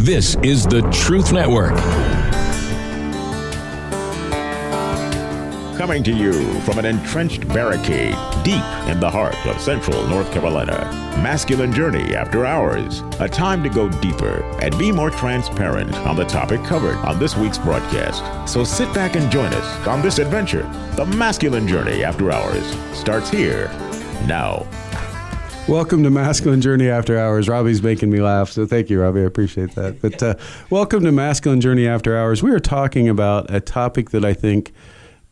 This is the Truth Network. Coming to you from an entrenched barricade deep in the heart of central North Carolina. Masculine Journey After Hours. A time to go deeper and be more transparent on the topic covered on this week's broadcast. So sit back and join us on this adventure. The Masculine Journey After Hours starts here now. Welcome to Masculine Journey After Hours. Robbie's making me laugh, so thank you, Robbie. I appreciate that. But welcome to Masculine Journey After Hours. We are talking about a topic that I think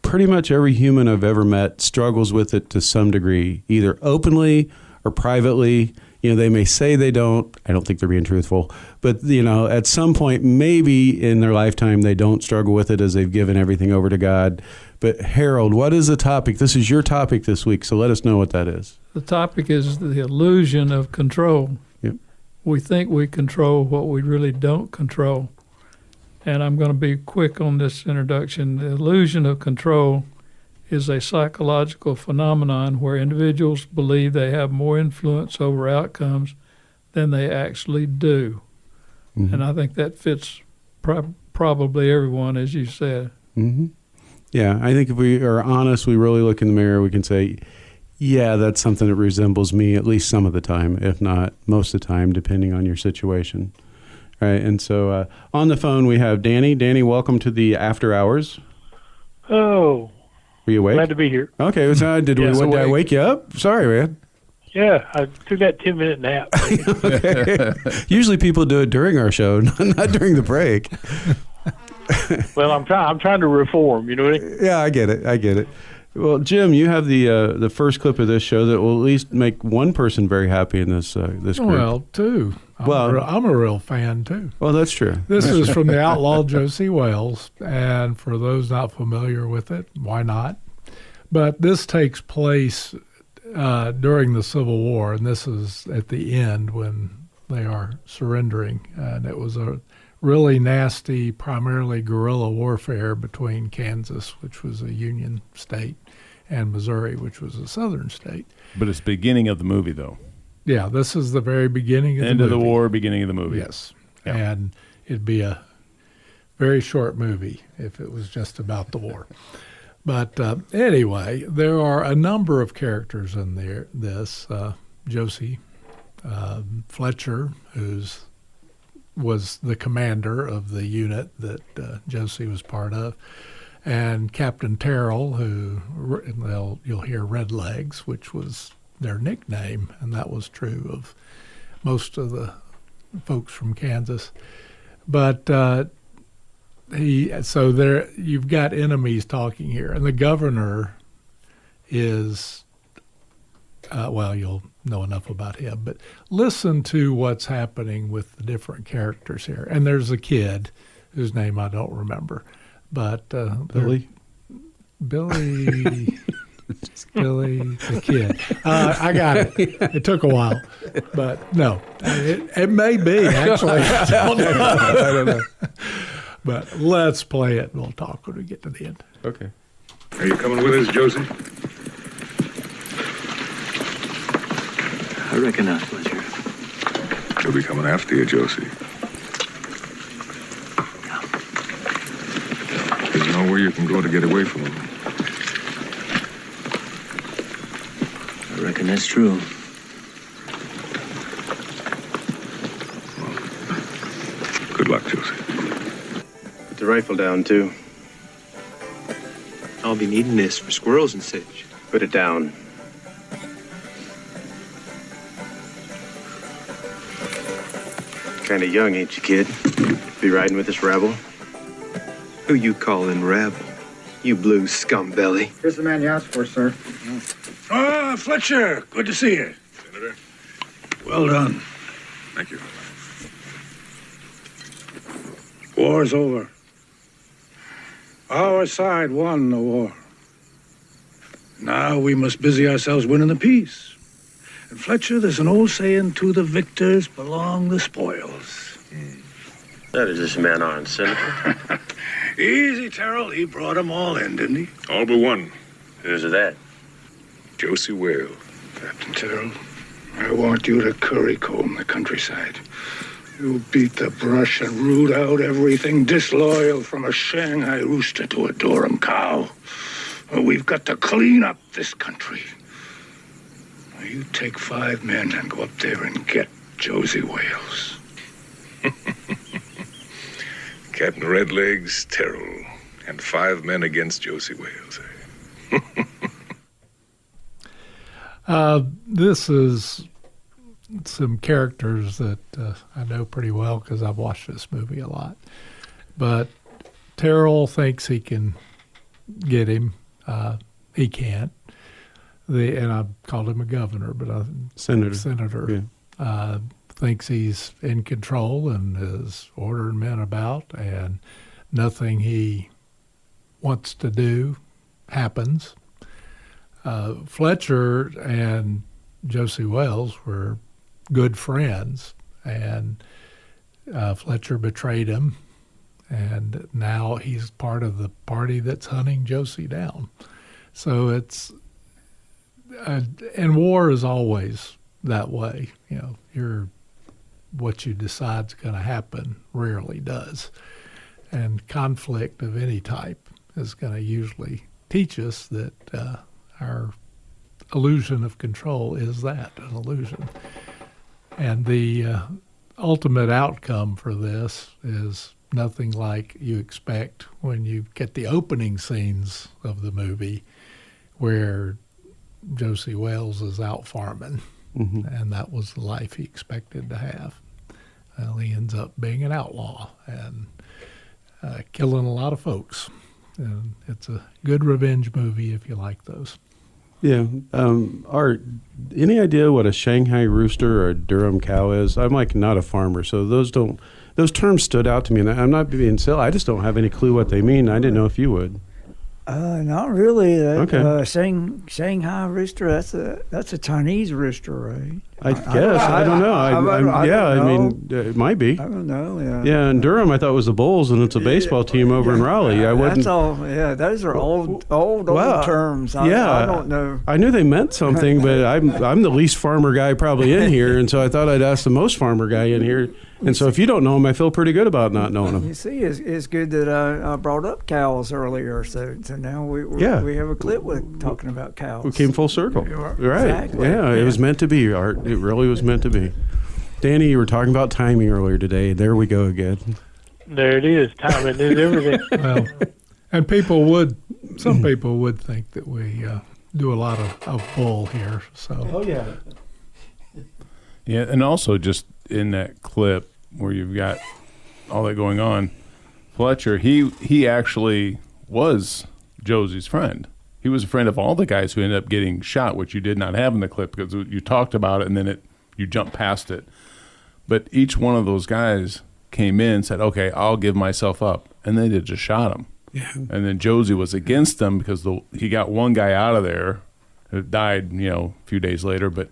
pretty much every human I've ever met struggles with it to some degree, either openly or privately. You know, they may say they don't. I don't think they're being truthful. But, you know, at some point, maybe in their lifetime, they don't struggle with it as they've given everything over to God. But, Harold, what is the topic? This is your topic this week, so let us know what that is. The topic is the illusion of control. Yep. We think we control what we really don't control. And I'm going to be quick on this introduction. The illusion of control is a psychological phenomenon where individuals believe they have more influence over outcomes than they actually do. Mm-hmm. And I think that fits probably everyone, as you said. Mm-hmm. Yeah, I think if we are honest, we really look in the mirror, we can say, yeah, that's something that resembles me at least some of the time, if not most of the time, depending on your situation. All right, and so on the phone we have Danny. Danny, welcome to the After Hours. Oh. Were you awake? Glad to be here. Okay, so did I wake you up? Sorry, man. Yeah, I took that 10-minute nap. Okay. Usually people do it during our show, not during the break. Well, I'm trying to reform, you know what I mean? Yeah, I get it. Well, Jim, you have the first clip of this show that will at least make one person very happy in this group. Well, two. I'm a real fan, too. Well, that's true. This is from the Outlaw Josey Wales, and for those not familiar with it, why not? But this takes place during the Civil War, and this is at the end when they are surrendering, and it was a really nasty, primarily guerrilla warfare between Kansas, which was a Union state, and Missouri, which was a Southern state. But it's the beginning of the movie, though. Yeah, this is the very beginning of the movie. End of the war, beginning of the movie. Yes, yeah. And it'd be a very short movie if it was just about the war. But anyway, there are a number of characters in this. Josie Fletcher, who's was the commander of the unit that Josie was part of, and Captain Terrell, who you'll hear Red Legs, which was their nickname, and that was true of most of the folks from Kansas. But you've got enemies talking here, and the governor is you'll know enough about him, but listen to what's happening with the different characters here. And there's a kid whose name I don't remember, but Billy the kid. I got it. It took a while, but no, it may be actually. I don't know. But let's play it, and we'll talk when we get to the end. Okay. Are you coming with us, Josie? I reckon not, Fletcher. She'll be coming after you, Josie. There's nowhere you can go to get away from him. I reckon that's true. Well, good luck, Josie. Put the rifle down, too. I'll be needing this for squirrels and such. Put it down. Kind of young, ain't you, kid? Be riding with this rabble? Who you calling rabble? You blue scumbelly. Here's the man you asked for, sir. Ah, Fletcher. Good to see you. Senator. Well done. Thank you. War's over. Our side won the war. Now we must busy ourselves winning the peace. And Fletcher, there's an old saying, to the victors belong the spoils. That is this man on, Senator. Easy, Terrell. He brought them all in, didn't he? All but one. Who's that? Josey Wales. Captain Terrell, I want you to currycomb the countryside. You beat the brush and root out everything disloyal from a Shanghai rooster to a Durham cow. We've got to clean up this country. Now you take 5 men and go up there and get Josey Wales. Captain Redlegs, Terrell, and 5 men against Josey Wales. This is some characters that I know pretty well because I've watched this movie a lot. But Terrell thinks he can get him. He can't. And I called him a governor, but senator. Yeah. Thinks he's in control and is ordering men about, and nothing he wants to do happens. Fletcher and Josey Wales were good friends, and Fletcher betrayed him, and now he's part of the party that's hunting Josey down. So it's and war is always that way. What you decide's going to happen rarely does, and conflict of any type is going to usually teach us that our illusion of control is that, an illusion. And the ultimate outcome for this is nothing like you expect when you get the opening scenes of the movie where Josey Wales is out farming, and that was the life he expected to have. Well, he ends up being an outlaw and killing a lot of folks. And it's a good revenge movie if you like those. Yeah. Art, any idea what a Shanghai rooster or a Durham cow is? I'm not a farmer, so those terms stood out to me, and I'm not being silly. I just don't have any clue what they mean. I didn't know if you would. Not really. Okay. Shanghai rooster. That's a Chinese rooster, right? I guess. I don't know. I mean, it might be. I don't know. Yeah. Yeah, and Durham, I thought was the Bulls, and it's a baseball team over in Raleigh. I wouldn't. That's all. Yeah, those are old terms. I don't know. I knew they meant something, but I'm the least farmer guy probably in here, and so I thought I'd ask the most farmer guy in here. And so if you don't know him, I feel pretty good about not knowing him. You see, it's good that I brought up cows earlier, so now we have a clip with talking about cows. We came full circle. Right. Exactly. Yeah, it was meant to be, Art. It really was meant to be. Danny, you were talking about timing earlier today. There we go again. There it is. Timing is everything. Well, and some people would think that we do a lot of bull here. So. Oh, yeah. Yeah, and also just in that clip where you've got all that going on, Fletcher, he actually was Josey's friend. He was a friend of all the guys who ended up getting shot, which you did not have in the clip because you talked about it and then you jumped past it. But each one of those guys came in and said, okay, I'll give myself up. And they just shot him. Yeah. And then Josey was against them because he got one guy out of there who died, a few days later. But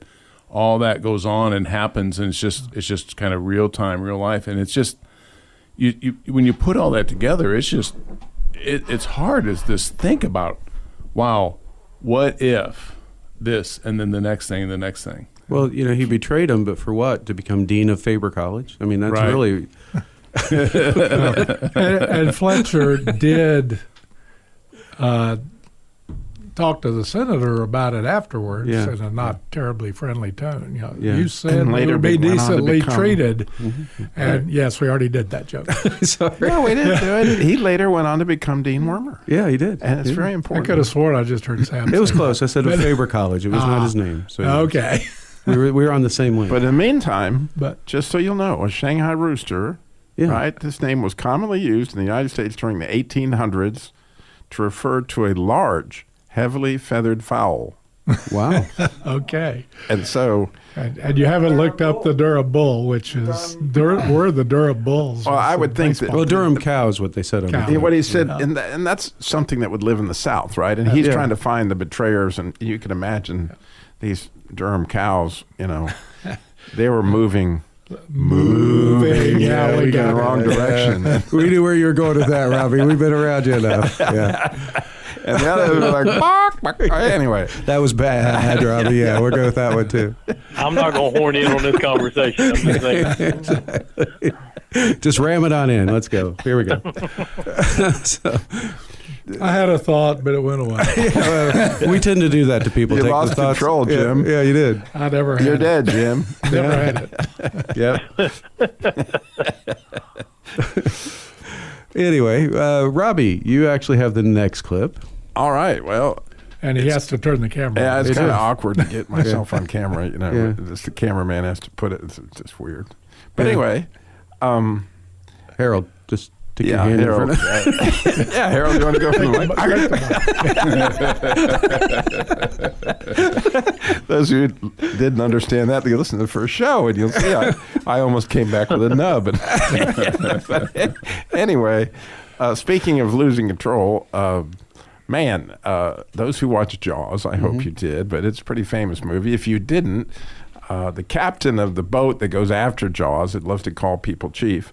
all that goes on and happens, and it's just kind of real time, real life. And it's just, you when you put all that together, it's just, it's hard as this think about, wow, what if this, and then the next thing, and the next thing. Well, he betrayed him, but for what? To become dean of Faber College? I mean, that's right. Really... and Fletcher did talk to the senator about it afterwards in a not terribly friendly tone. You said they would be decently treated. And yes, we already did that joke. Sorry. No, we didn't do it. He later went on to become Dean Wormer. Yeah, he did. And it's very important. I could have sworn I just heard Sam It was say close. that. I said at Faber College. It was not his name. So okay. We were on the same lane. But in the meantime, just so you'll know, a Shanghai rooster, right? This name was commonly used in the United States during the 1800s to refer to a large, heavily feathered fowl. Wow. Okay. And so... And you haven't looked up the Durham bull, which is... we're the Durham bulls. Well, I would think that... Well, Durham cow is what they said. What he said, and that's something that would live in the South, right? And he's trying to find the betrayers, and you can imagine these Durham cows, they were moving. Yeah, we got in the wrong direction. We knew where you were going with that, Robbie. We've been around you enough. Yeah. And the others were like, bark, bark. Anyway. That was bad, Robbie. Yeah, we'll go with that one, too. I'm not going to horn in on this conversation. I'm just saying. Exactly. Just ram it on in. Let's go. Here we go. So, I had a thought, but it went away. we tend to do that to people. You Take lost the thoughts. control, Jim. Yeah, you did. I never had You're it. dead, Jim. Never had it. Yep. Anyway, Robbie, you actually have the next clip. All right. Well, And he has to turn the camera yeah, on. it's kind of awkward to get myself on camera. You know, just the cameraman has to put it. It's just weird. But anyway, Harold, just stick your hand Harold. in front of Yeah, Harold, you want to go from the mic? Those who didn't understand that, you listen to the first show, and you'll see I almost came back with a nub. But anyway, speaking of losing control, those who watch Jaws, I hope you did, but it's a pretty famous movie. If you didn't, the captain of the boat that goes after Jaws, that loves to call people chief,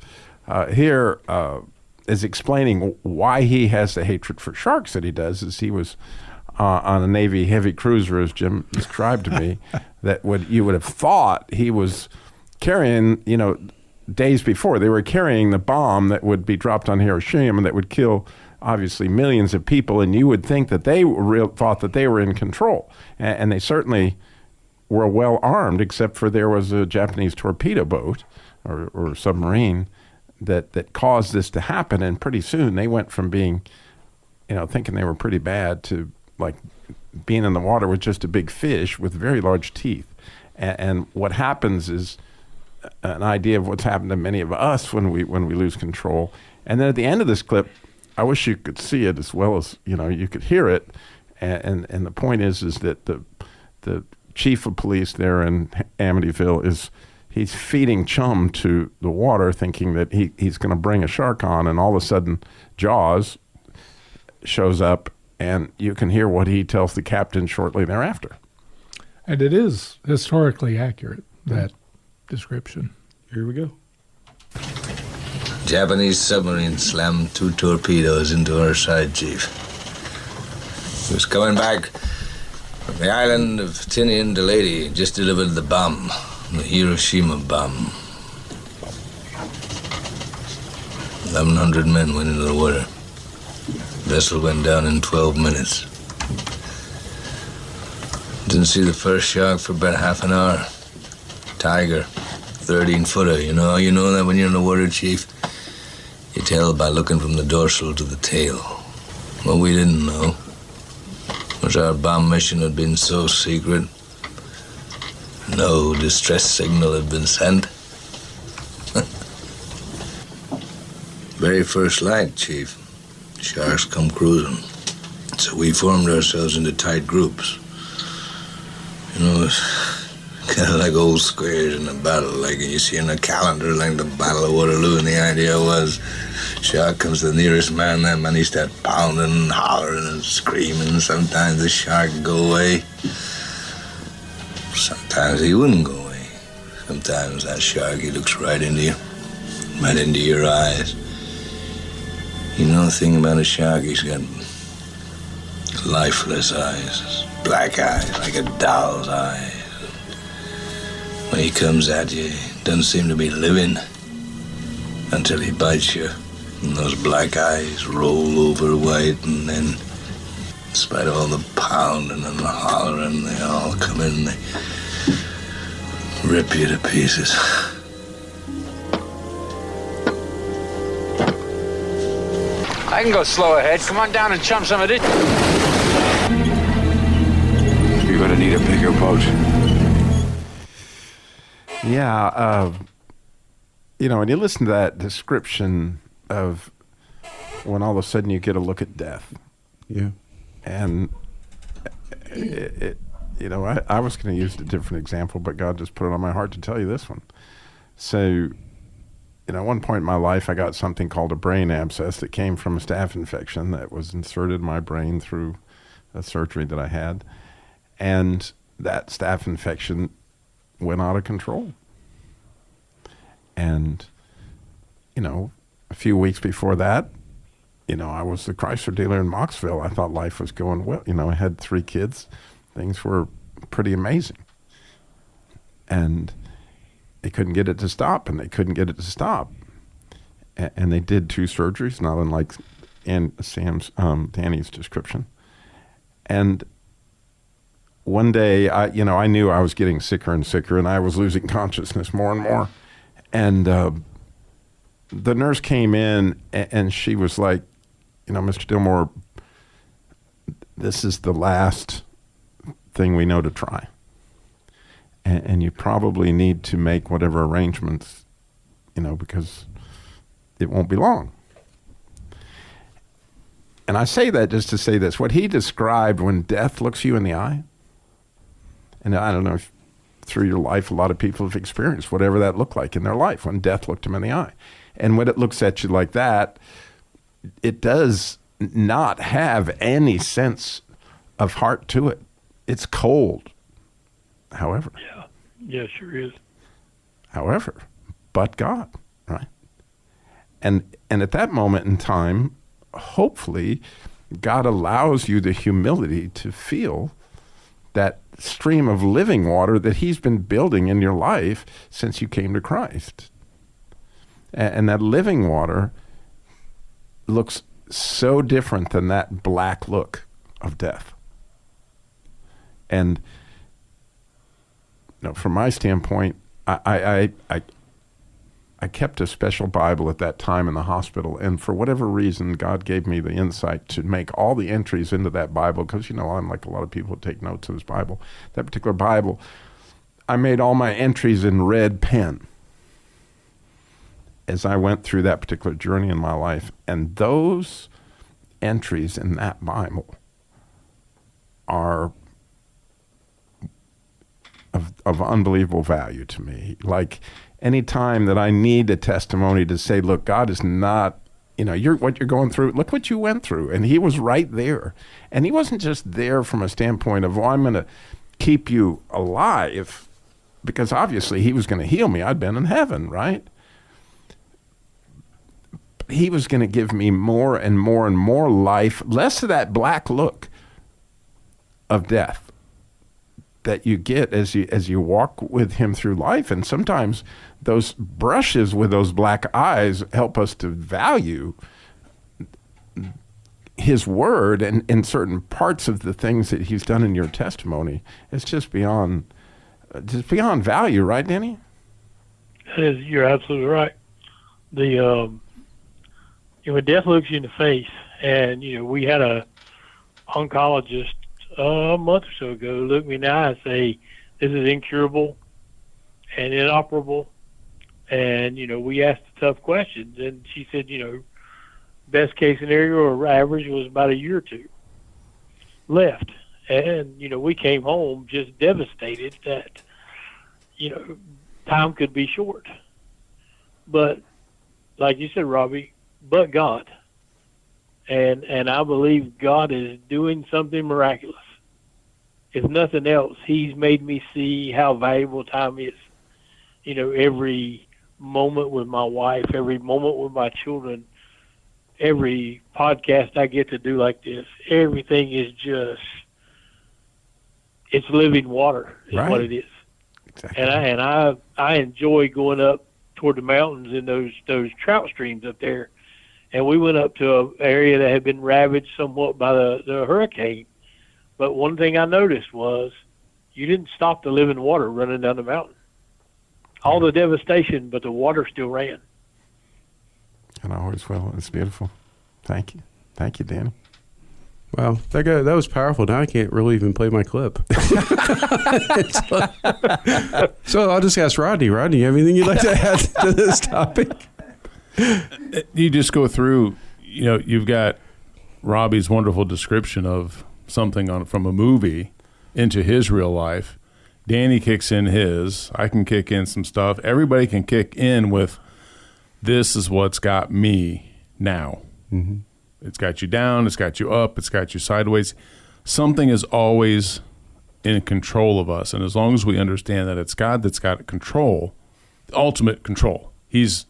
here is explaining why he has the hatred for sharks that he does. Is he was on a Navy heavy cruiser, as Jim described to me, that you would have thought he was carrying, days before, they were carrying the bomb that would be dropped on Hiroshima and that would kill obviously millions of people, and you would think that they thought that they were in control. And they certainly were well armed, except for there was a Japanese torpedo boat or submarine that caused this to happen. And pretty soon they went from being, thinking they were pretty bad to like being in the water with just a big fish with very large teeth. And what happens is an idea of what's happened to many of us when we lose control. And then at the end of this clip, I wish you could see it as well as you could hear it. And the point is that the chief of police there in Amityville he's feeding chum to the water, thinking that he's going to bring a shark on, and all of a sudden Jaws shows up, and you can hear what he tells the captain shortly thereafter. And it is historically accurate, that description. Here we go. Japanese submarine slammed 2 torpedoes into our side, Chief. He was coming back from the island of Tinian to Lady, just delivered the bomb, the Hiroshima bomb. 1,100 men went into the water. Vessel went down in 12 minutes. Didn't see the first shark for about half an hour. Tiger, 13-footer. You know that when you're in the water, Chief? You tell by looking from the dorsal to the tail. What we didn't know was our bomb mission had been so secret, no distress signal had been sent. Very first light, Chief. Sharks come cruising. So we formed ourselves into tight groups. It's kind of like old squares in a battle, like you see in a calendar, like the Battle of Waterloo. And the idea was, shark comes to the nearest man, that man he start pounding and hollering and screaming. Sometimes the shark would go away. Sometimes he wouldn't go away. Sometimes that shark, he looks right into you, right into your eyes. The thing about a shark, he's got lifeless eyes, black eyes, like a doll's eyes. When he comes at you, he doesn't seem to be living until he bites you. And those black eyes roll over white, and then, in spite of all the pounding and the hollering, they all come in and they rip you to pieces. I can go slow ahead. Come on down and chum some of this. You're gonna need a bigger boat. Yeah, when you listen to that description of when all of a sudden you get a look at death. Yeah. And I was going to use a different example, but God just put it on my heart to tell you this one. So, at one point in my life, I got something called a brain abscess that came from a staph infection that was inserted in my brain through a surgery that I had. And that staph infection went out of control. And, a few weeks before that, I was the Chrysler dealer in Moxville. I thought life was going well. I had 3 kids. Things were pretty amazing. And they couldn't get it to stop, and they couldn't get it to stop. And they did 2 surgeries, not unlike Danny's description. And one day, I knew I was getting sicker and sicker, and I was losing consciousness more and more. And the nurse came in, and she was like, Mr. Dillmore, this is the last thing we know to try. And you probably need to make whatever arrangements, because it won't be long. And I say that just to say this. What he described when death looks you in the eye, and I don't know if through your life a lot of people have experienced whatever that looked like in their life when death looked them in the eye. And when it looks at you like that, it does not have any sense of heart to it. It's cold. However. Yeah, sure is. However, but God, right? And at that moment in time, hopefully, God allows you the humility to feel that stream of living water that he's been building in your life since you came to Christ. And that living water looks so different than that black look of death. And from my standpoint, I kept a special Bible at that time in the hospital, and for whatever reason, God gave me the insight to make all the entries into that Bible, because, I'm like a lot of people who take notes of this Bible. That particular Bible, I made all my entries in red pen as I went through that particular journey in my life. And those entries in that Bible are of unbelievable value to me. Like, any time that I need a testimony to say, look, God is not, what you're going through, look what you went through. And he was right there. And he wasn't just there from a standpoint of, I'm going to keep you alive, because obviously he was going to heal me. I'd been in heaven, right? He was going to give me more and more and more life, less of that black look of death that you get as you walk with him through life. And sometimes those brushes with those black eyes help us to value his word and certain parts of the things that he's done in your testimony. It's just beyond value, right, Denny? You're absolutely right. When death looks you in the face, and we had a oncologist a month or so ago look me in the eye and say, this is incurable and inoperable. And, we asked the tough questions, and she said, best case scenario or average was about a year or 2 left. And, we came home just devastated that, time could be short. But like you said, Robbie, but God. And I believe God is doing something miraculous. If nothing else, he's made me see how valuable time is. Every moment with my wife, every moment with my children, every podcast I get to do like this, everything is just, it's living water is right. What it is. Exactly. And I enjoy going up toward the mountains in those trout streams up there. And we went up to an area that had been ravaged somewhat by the hurricane. But one thing I noticed was you didn't stop the living water running down the mountain. All the devastation, but the water still ran. And I always will. It's beautiful. Thank you. Thank you, Danny. Wow, that was powerful. Now I can't really even play my clip. So I'll just ask Rodney. Rodney, you have anything you'd like to add to this topic? You just go through, you've got Robbie's wonderful description of something from a movie into his real life. Danny kicks in his. I can kick in some stuff. Everybody can kick in with, this is what's got me now. Mm-hmm. It's got you down. It's got you up. It's got you sideways. Something is always in control of us. And as long as we understand that it's God that's got control, ultimate control, He's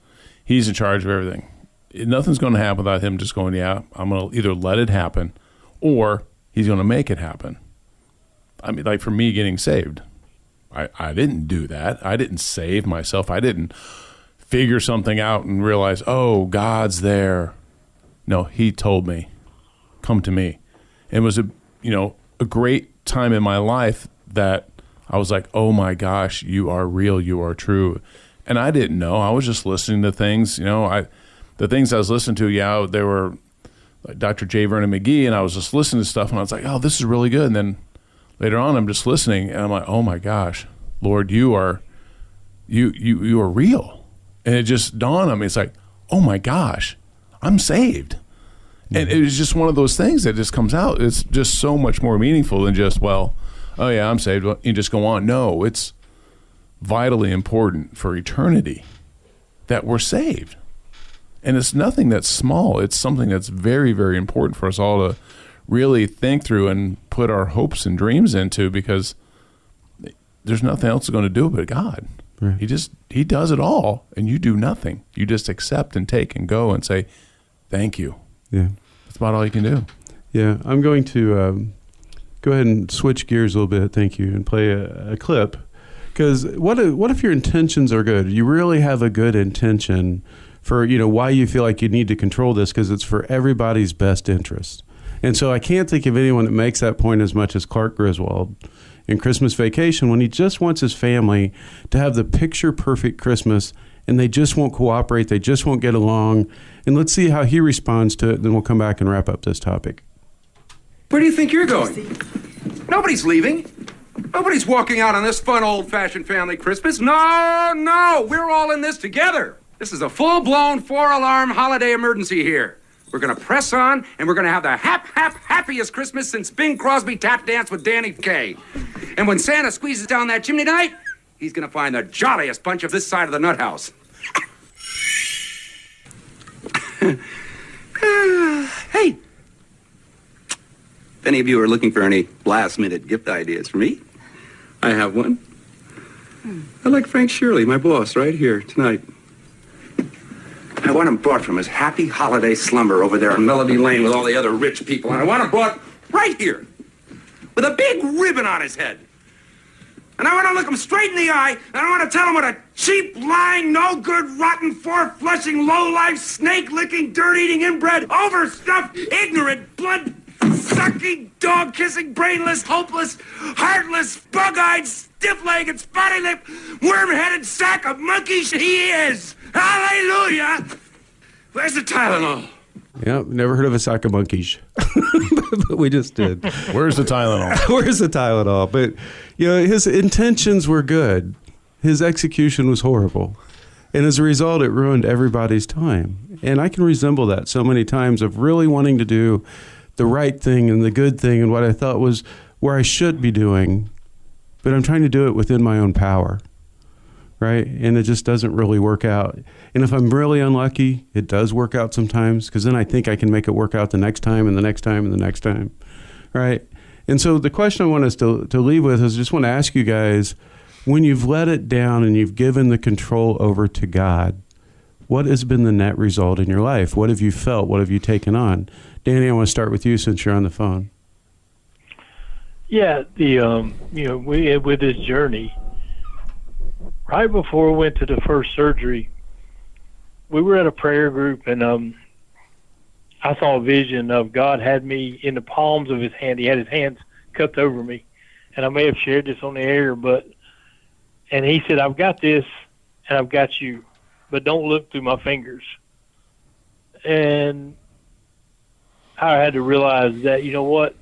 in charge of everything. nothing's going to happen without him just going, yeah, I'm going to either let it happen or he's going to make it happen. I mean, like for me getting saved, I didn't do that. I didn't save myself. I didn't figure something out and realize, oh, God's there. No, he told me, come to me. And it was a great time in my life that I was like, oh my gosh, you are real. You are true. And I didn't know. I was just listening to things, the things I was listening to, they were like Dr. J. Vernon McGee, and I was just listening to stuff, and I was like, oh, this is really good. And then later on, I'm just listening, and I'm like, oh my gosh, Lord, you are real. And it just dawned on me. It's like, oh my gosh, I'm saved. And it was just one of those things that just comes out. It's just so much more meaningful than just, well, oh yeah, I'm saved. Well, you just go on. No, it's vitally important for eternity that we're saved. And it's nothing that's small. It's something that's very, very important for us all to really think through and put our hopes and dreams into, because there's nothing else going to do but God. Right. He does it all, and you do nothing. You just accept and take and go and say, thank you. Yeah. That's about all you can do. Yeah. I'm going to go ahead and switch gears a little bit, thank you, and play a clip. Because what if your intentions are good? You really have a good intention for, why you feel like you need to control this, because it's for everybody's best interest. And so I can't think of anyone that makes that point as much as Clark Griswold in Christmas Vacation, when he just wants his family to have the picture-perfect Christmas, and they just won't cooperate, they just won't get along. And let's see how he responds to it, then we'll come back and wrap up this topic. Where do you think you're going? Nobody's leaving. Nobody's walking out on this fun, old-fashioned family Christmas. No, we're all in this together. This is a full-blown 4-alarm holiday emergency here. We're going to press on, and we're going to have the happiest Christmas since Bing Crosby tap danced with Danny Kaye. And when Santa squeezes down that chimney tonight, he's going to find the jolliest bunch of this side of the nut house. Hey, if any of you are looking for any last-minute gift ideas for me, I have one. I like Frank Shirley, my boss, right here tonight. I want him brought from his happy holiday slumber over there on Melody Lane with all the other rich people, and I want him brought right here with a big ribbon on his head. And I want to look him straight in the eye, and I want to tell him what a cheap, lying, no-good, rotten, four-flushing, low-life, snake-licking, dirt-eating, inbred, overstuffed, ignorant, blood-sucking, dog-kissing, brainless, hopeless, heartless, bug-eyed, stiff-legged, spotty-lipped, worm-headed sack of monkeys he is. Hallelujah! Where's the Tylenol? Yeah, never heard of a sack of monkeys. But we just did. Where's the Tylenol? Where's the Tylenol? But, his intentions were good. His execution was horrible. And as a result, it ruined everybody's time. And I can resemble that so many times of really wanting to do the right thing and the good thing and what I thought was where I should be doing. But I'm trying to do it within my own power. Right? And it just doesn't really work out. And if I'm really unlucky, it does work out sometimes, because then I think I can make it work out the next time and the next time and the next time. Right? And so the question I want us to leave with is, I just want to ask you guys, when you've let it down and you've given the control over to God, what has been the net result in your life? What have you felt? What have you taken on? Danny, I want to start with you since you're on the phone. Yeah, we with this journey, right before we went to the first surgery, we were at a prayer group, and I saw a vision of God had me in the palms of his hand. He had his hands cupped over me, and I may have shared this on the air, and he said, I've got this, and I've got you, but don't look through my fingers. And I had to realize that,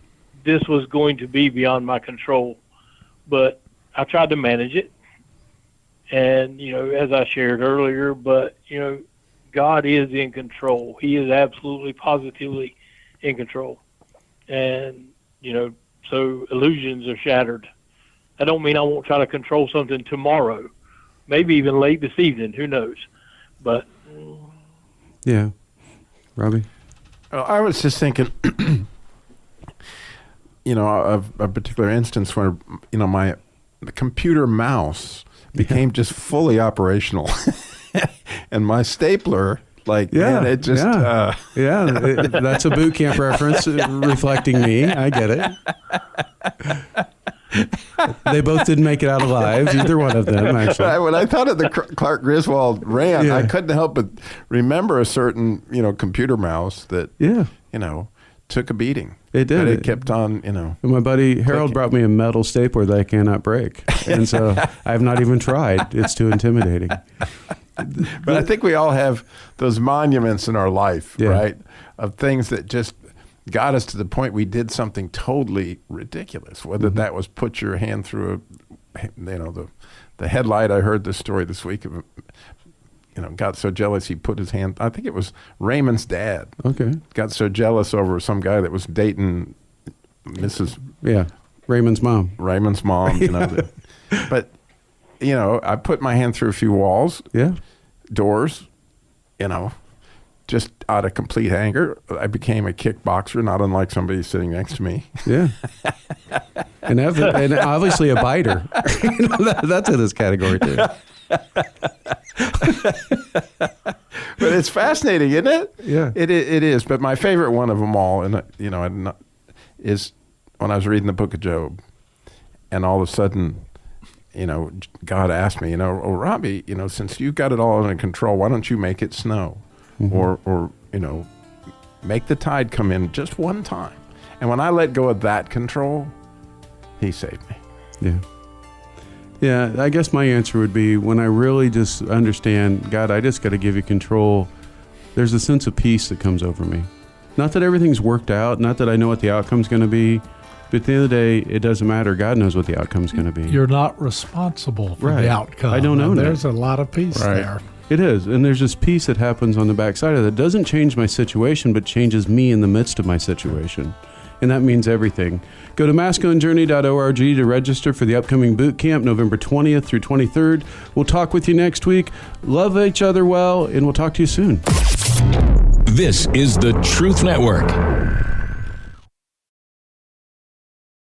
this was going to be beyond my control, but I tried to manage it. And, as I shared earlier, but, God is in control. He is absolutely, positively in control. And, so illusions are shattered. I don't mean I won't try to control something tomorrow, maybe even late this evening, who knows. But. Yeah. Robbie? I was just thinking, of a particular instance where, the computer mouse became just fully operational. And my stapler Like, man, it just... that's a boot camp reference reflecting me. I get it. They both didn't make it out alive, either one of them, actually. When I thought of the Clark Griswold rant, I couldn't help but remember a certain, computer mouse that, took a beating. It did. But it kept on, And my buddy Harold brought me a metal stapler that I cannot break. And so I have not even tried. It's too intimidating. But I think we all have those monuments in our life, right? Of things that just got us to the point we did something totally ridiculous. Whether that was put your hand through the headlight. I heard this story this week of, got so jealous he put his hand. I think it was Raymond's dad. Okay. Got so jealous over some guy that was dating Mrs. Yeah, Raymond's mom. Raymond's mom. But I put my hand through a few walls. Yeah. Doors. Just out of complete anger, I became a kickboxer, not unlike somebody sitting next to me. Yeah. and obviously a biter. That's in this category, too. But it's fascinating, isn't it? Yeah. It is. But my favorite one of them all, is when I was reading the book of Job, and all of a sudden, God asked me, Robbie, since you've got it all under control, why don't you make it snow? Mm-hmm. Or make the tide come in just one time. And when I let go of that control, he saved me. Yeah. Yeah, I guess my answer would be when I really just understand, God, I just got to give you control, there's a sense of peace that comes over me. Not that everything's worked out, not that I know what the outcome's going to be, but at the end of the day, it doesn't matter. God knows what the outcome's going to be. You're not responsible for the outcome. I don't know. There's a lot of peace there. It is, and there's this peace that happens on the backside of that. It doesn't change my situation, but changes me in the midst of my situation. And that means everything. Go to masculinejourney.org to register for the upcoming boot camp, November 20th through 23rd. We'll talk with you next week. Love each other well, and we'll talk to you soon. This is the Truth Network.